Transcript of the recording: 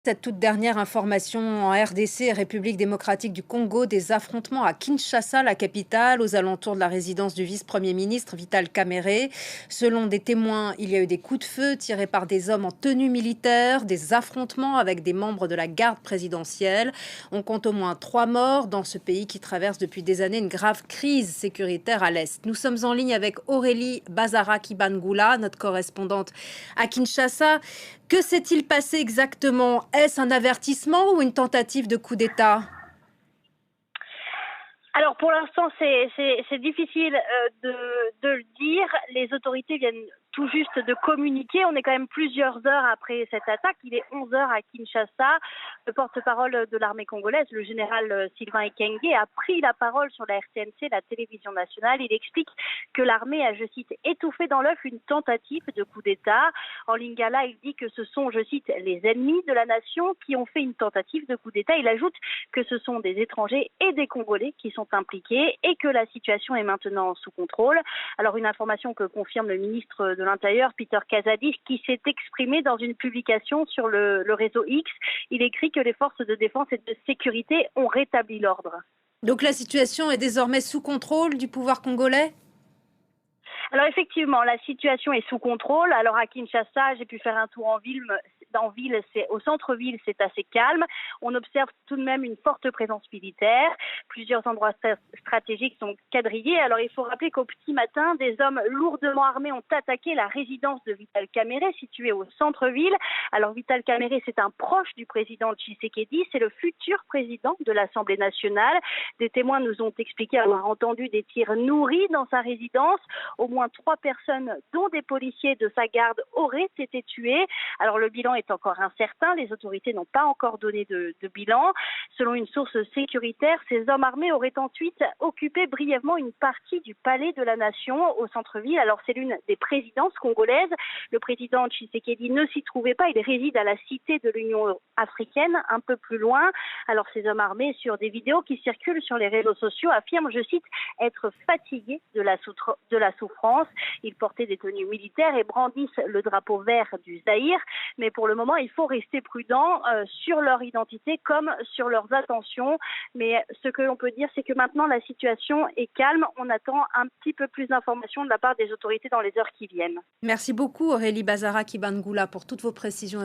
Cette toute dernière information en RDC, République démocratique du Congo, des affrontements à Kinshasa, la capitale, aux alentours de la résidence du vice-premier ministre Vital Kamerhe. Selon des témoins, il y a eu des coups de feu tirés par des hommes en tenue militaire, des affrontements avec des membres de la garde présidentielle. On compte au moins 3 morts dans ce pays qui traverse depuis des années une grave crise sécuritaire à l'Est. Nous sommes en ligne avec Aurélie Bazara-Kibangula, notre correspondante à Kinshasa. Que s'est-il passé exactement? Est-ce un avertissement ou une tentative de coup d'État? Alors pour l'instant, c'est difficile de le dire. Les autorités viennent tout juste de communiquer. On est quand même plusieurs heures après cette attaque. Il est 11 heures à Kinshasa. Le porte-parole de l'armée congolaise, le général Sylvain Ekenge, a pris la parole sur la RTNC, la télévision nationale. Il explique que l'armée a, je cite, étouffé dans l'œuf une tentative de coup d'État. En lingala, il dit que ce sont, je cite, les ennemis de la nation qui ont fait une tentative de coup d'État. Il ajoute que ce sont des étrangers et des Congolais qui sont impliqués et que la situation est maintenant sous contrôle. Alors une information que confirme le ministre de l'Intérieur, Peter Kazadi, qui s'est exprimé dans une publication sur le réseau X. Il écrit que les forces de défense et de sécurité ont rétabli l'ordre. Donc la situation est désormais sous contrôle du pouvoir congolais? Alors effectivement, la situation est sous contrôle. Alors à Kinshasa, j'ai pu faire un tour en ville. Au centre-ville, c'est assez calme. On observe tout de même une forte présence militaire. Plusieurs endroits stratégiques sont quadrillés. Alors il faut rappeler qu'au petit matin, des hommes lourdement armés ont attaqué la résidence de Vital Kamerhe, située au centre-ville. Alors Vital Kamerhe, c'est un proche du président Tshisekedi. C'est le futur président de l'Assemblée nationale. Des témoins nous ont expliqué avoir entendu des tirs nourris dans sa résidence. Au moins 3 personnes, dont des policiers de sa garde, auraient été tuées. Alors le bilan est encore incertain. Les autorités n'ont pas encore donné de bilan. Selon une source sécuritaire, ces hommes armés auraient ensuite occupé brièvement une partie du palais de la nation au centre-ville. Alors c'est l'une des présidences congolaises. Le président Tshisekedi ne s'y trouvait pas. Il réside à la cité de l'Union africaine, un peu plus loin. Alors ces hommes armés, sur des vidéos qui circulent sur les réseaux sociaux, affirment, je cite, être fatigués de la souffrance. Ils portaient des tenues militaires et brandissent le drapeau vert du Zaïre. Mais pour le moment, il faut rester prudent sur leur identité comme sur leurs intentions. Mais ce que l'on peut dire, c'est que maintenant la situation est calme. On attend un petit peu plus d'informations de la part des autorités dans les heures qui viennent. Merci beaucoup Aurélie Bazara-Kibangula pour toutes vos précisions.